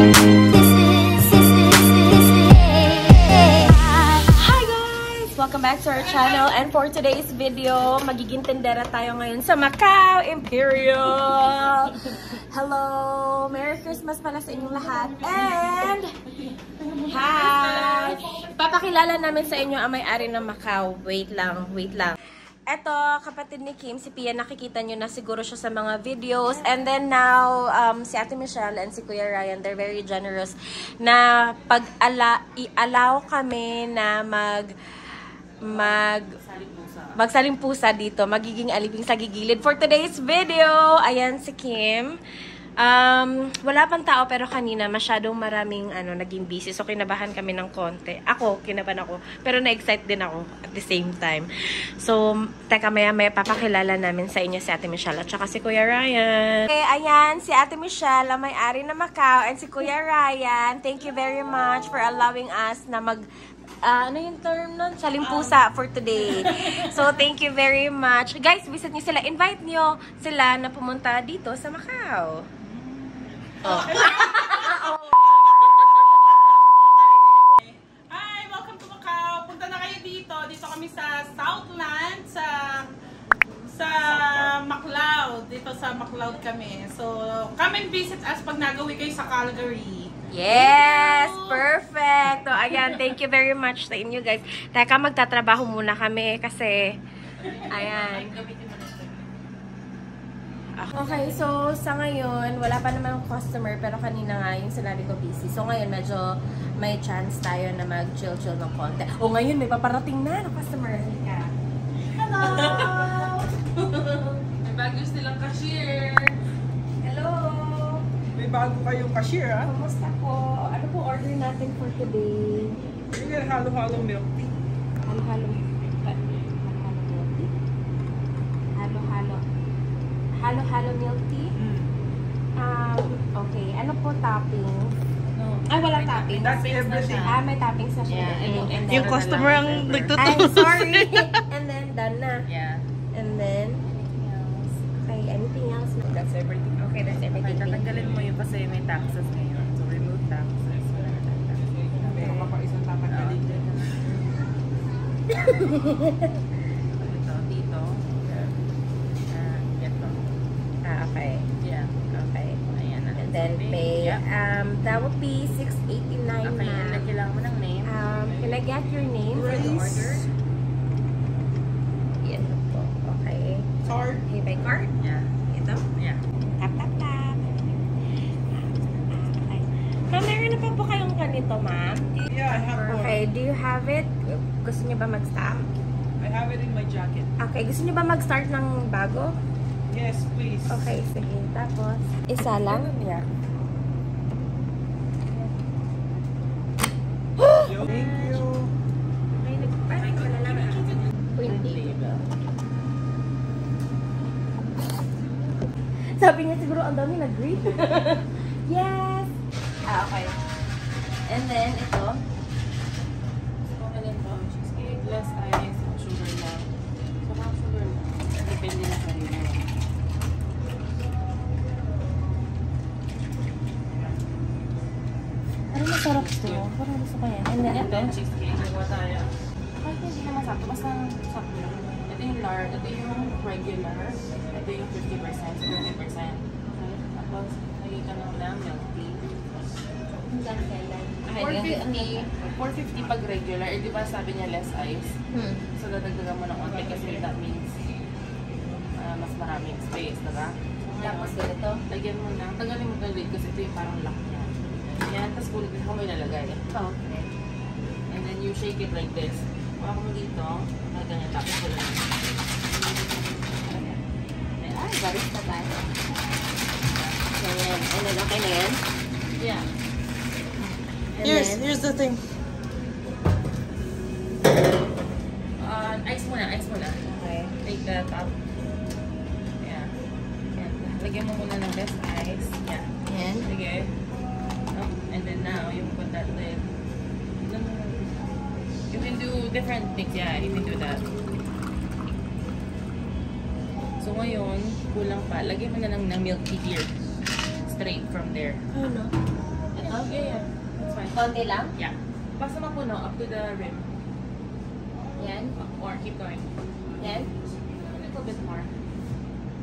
Welcome back to our channel, and for today's video, magiging tendera tayo ngayon sa Macau Imperial. Hello! Merry Christmas pala sa inyong lahat. And hi! Papakilala namin sa inyo ang may-ari ng Macau. Wait lang. Eto, kapatid ni Kim, si Pia, nakikita nyo na siguro siya sa mga videos. And then now, si Ate Michelle and si Kuya Ryan, they're very generous na i-allow kami na magsalimpusa dito, magiging aliping sa gigilid. For today's video, ayan si Kim. Wala pang tao pero kanina masyadong maraming naging busy. So kinabahan kami ng konti. Kinabahan ako. Pero na-excite din ako at the same time. So, teka maya papakilala namin sa inyo si Ate Michelle at saka si Kuya Ryan. Okay, ayan si Ate Michelle, ang may-ari ng Macau, and si Kuya Ryan. Thank you very much for allowing us na ano yung term nun? Salimpusa for today. So, thank you very much. Guys, visit niyo sila. Invite niyo sila na pumunta dito sa Macau. Oh. Hi! Welcome to Macau. Punta na kayo dito. Dito kami sa Southland, sa Macleod. Dito sa Macleod kami. So, come and visit us pag nagawi kayo sa Calgary. Yes! Perfect! So, ayan, thank you very much sa inyo, guys. Teka, magtatrabaho muna kami kasi, ayan. Okay, so, sa ngayon, wala pa naman customer, pero kanina nga yung sinabi ko busy. So, ngayon, medyo may chance tayo na mag-chill-chill ng konti. O, ngayon, may paparating na ng customer. Hello! May bagos nilang cashier. Hello! May bago kayong cashier, ha? Kamusta po? Ano po order natin for today? Yung halo-halo milk tea. Halo-halo milk tea? Halo-halo milk tea? Okay. Ano po topping? No. Ay, wala topping. That's everything. May toppings na siya. Yeah, Yung customer ang nagtutusin. I'm sorry. And then, done na. Yeah. And then, okay, anything else? That's everything. Okay, that's everything. Tatanggalin mo yun kasi may taxes ngayon. So, remove taxes. Meron ka pa isang tatanggalin dyan. Ito, dito. Ito. Okay. Yeah. Okay. Ayan na. And then pay. That would be $6.89 Okay, and then kailangan mo ng name. Can I get your name for the order? Yan po. Okay. Card. Pay by card? Yeah. Ito? Yeah. Tap, tap, tap. Okay. Ma'am, meron na pa po kayong ganito, ma'am? Yeah, I have one. Okay, do you have it? Gusto niyo ba mag-stop? I have it in my jacket. Okay, gusto niyo ba mag-start ng bago? Yes, please. Okay, sige. Tapos, isa lang? Yeah. Thank you. Sabi niya siguro ang dami nag-greet. Yes! Okay. And then, ito. Cheesecake, less ice, sugar lang. So, mga sugar lang. Depende na sa'yo. Ano masarap to? Parang gusto ko yan. And then, ito. Cheesecake, gawa tayo. Kahit hindi naman sakto, basta sakto lang. Ito yung lard, ito yung regular, ito yung 50%, 50%. Okay? Tapos, nakita ng milk tea. 450 pag regular. Eh, di ba sabi niya less ice? So, dadagdagan mo ng konti kasi that means mas maraming space, diba? Tapos ganito. Lagyan mo na. Tagalin mo yung lid kasi ito yung parang lock niya. Yan, tapos kulit mo may lalagay. Okay. And then you shake it like this. Paka mo dito, ganyan, tapos ko lang. Ay, baris na tayo. Ganyan. And then, okay na yan? Yeah. And Here's the thing. Ice muna, ice muna. Okay. Take the top. Yeah. Yan. Lagyan mo muna ng best ice. Yeah. Yan. Sige. Oh, and then now, you put that lid. No. You can do different things. Yeah, you can do that. So ngayon, kulang pa. Lagyan mo na lang ng milk tea here. Straight from there. Ano? Ito? Konti lang? Yeah. Basta mapuno up to the rim. Yan. Or keep going. Yan. A little bit more.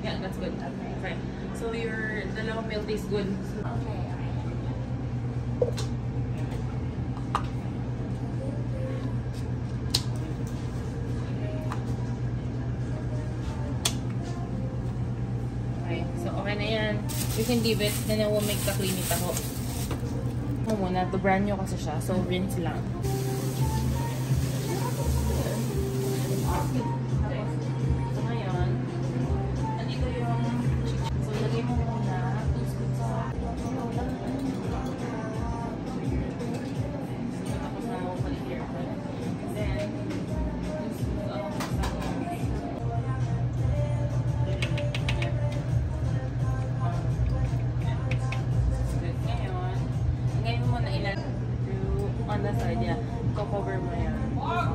Yeah, that's good. Okay. So your dalawang milk tastes good. Okay. Okay. So okay na yan. You can leave it. Then it will make the creamy taho. Mo muna. To brand new kasi siya. So rinse lang. So ngayon, andito yung so lagay mo muna 2 scoops sa tapos na mo pala here. Then 2 scoops of ngayon, lagay mo muna ilan on the side, yeah. Cover mo yan.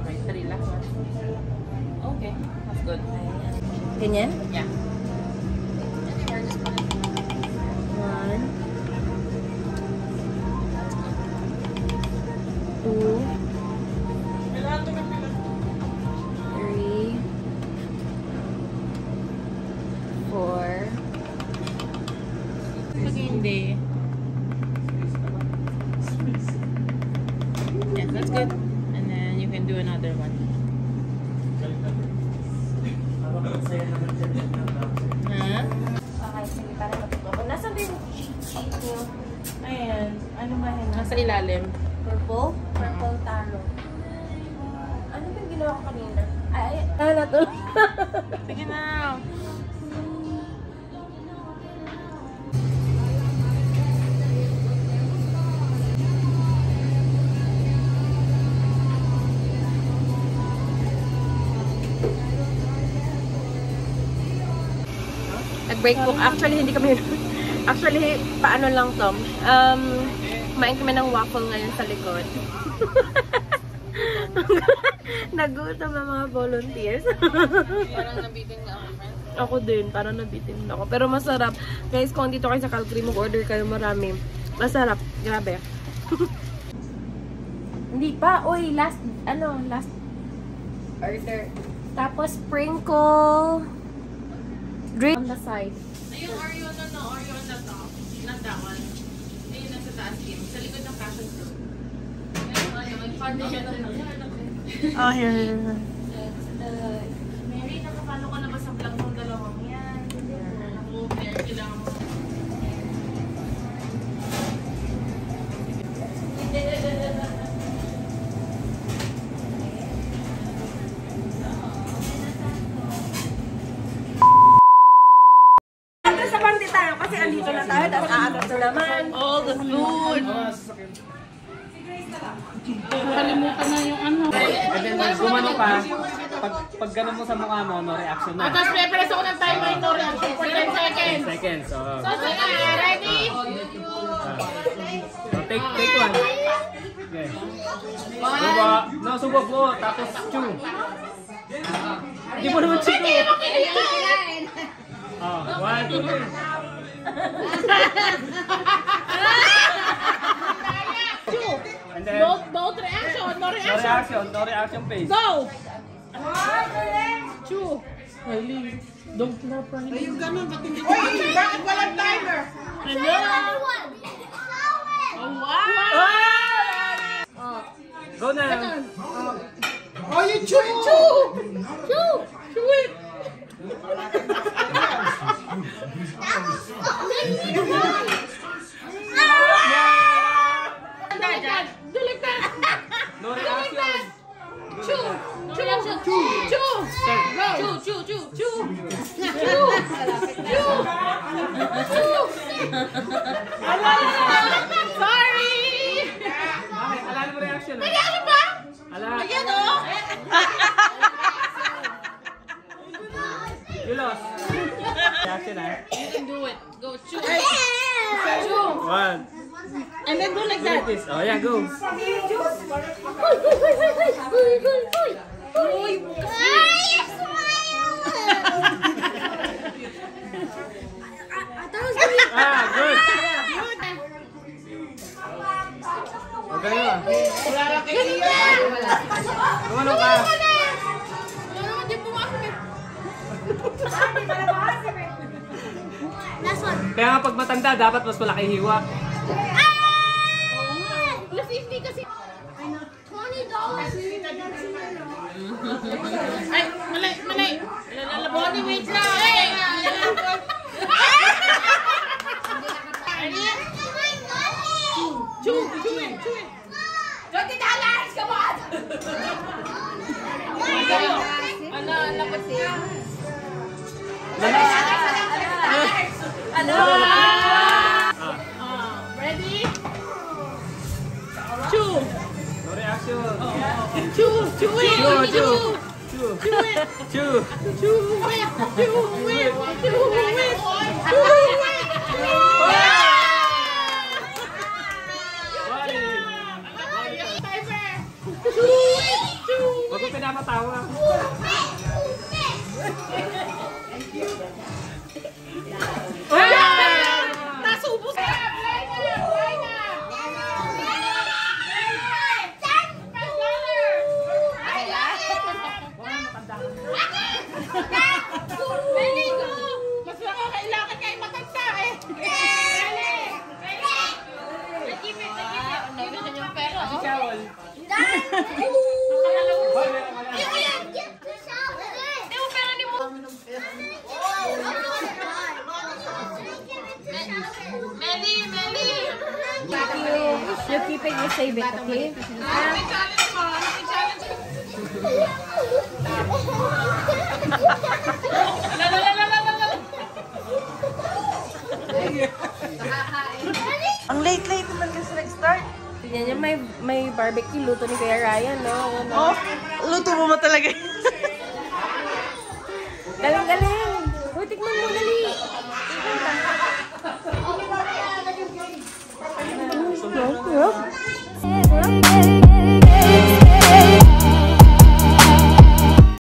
Okay, 3 lang. Okay, that's good. Ganyan? Yeah. 1, 2, 3, 4. Pag hindi. Yes, that's good. And then you can do another one. Huh? Okay, sige, para matuto ko. Nasaan ba yung cheat sheet niyo? Ayan. Ano ba yun? Nasa ilalim. Purple? Purple taro. Ano ba yung ginawa ko kanina? Ay, nato. Sige na. Nag-break book. Actually, hindi kami... Actually, paano lang to? Kumain kami ng waffle ngayon sa likod. Nagutom ang mga volunteers. Parang nabitin na ako, friend. Ako din, parang nabitin ako. Pero masarap. Guys, kung dito kayo sa Calgary, mag-order kayo marami. Masarap. Grabe. Hindi pa. Uy, last order. Tapos, sprinkle drink on the side. Ayun, Oreo on the top. Not that one. Ayun, nasa taas game. Sa likod ng passion fruit. Ayun, foundation na lang. Oh, here. Mary, nakapalo ka na ba sa vlog ng dalawang yan? Ako, Mary, kailangan mo. Sa party tayo kasi andito na tayo. Tapos aagat na naman. All the food! Nakalimutan na yung ano. And then, gumano ka, pag ganun mo sa mukha mo, no reaction na. Tapos pre-press ako ng timer, no reaction for 10 seconds. 10 seconds, so. So, ready? So, take one. Okay. Subo. No, subo po. Tapos chew. Hindi mo naman chew. Oh, 1, 2, 3. And then, Both reaction, no no reaction. reaction. No reaction face. Go! Chew. Don't clap right now. Yung ganun, ba't hindi? Uy, bakit walang timer? Ano? Oh, wow! Go na. Oh, you chew! Chew! Chew! Chew it! Do like that! No reaction. Chew! Chew! Chew! Chew! Go! Chew! Chew! Chew! Chew! Chew! Chew! Sorry! Bakit? Alala mo reaction. Ano ba? Ala. Ayan o! You lost. Reaction ah. You can do it. Go, chew. Chew. 1. And then do like Like that. this. Oh yeah, go. Uy! Ah, good. Magaling ah. Kumano ka? Last one. Kaya nga pag matanda, dapat mas malaki hiwa. Plus 50 kasi. $20. Ay, mali. Bonnie, wait lang. Ay, chew it. $20! Come on! Ano kasi? ready? Chew. No reaction. Chew it. Chew. Wag ko pinapatawa. Nasubos. Mas nakakailangan kayo matanda eh. Nagulan yung pera. Si Shawl. You keep it, you save it, okay? Challenge mo. Ang late naman kasi nag-start. Tignan niya, may barbecue luto ni Kuya Ryan, no? Oh, luto mo talaga.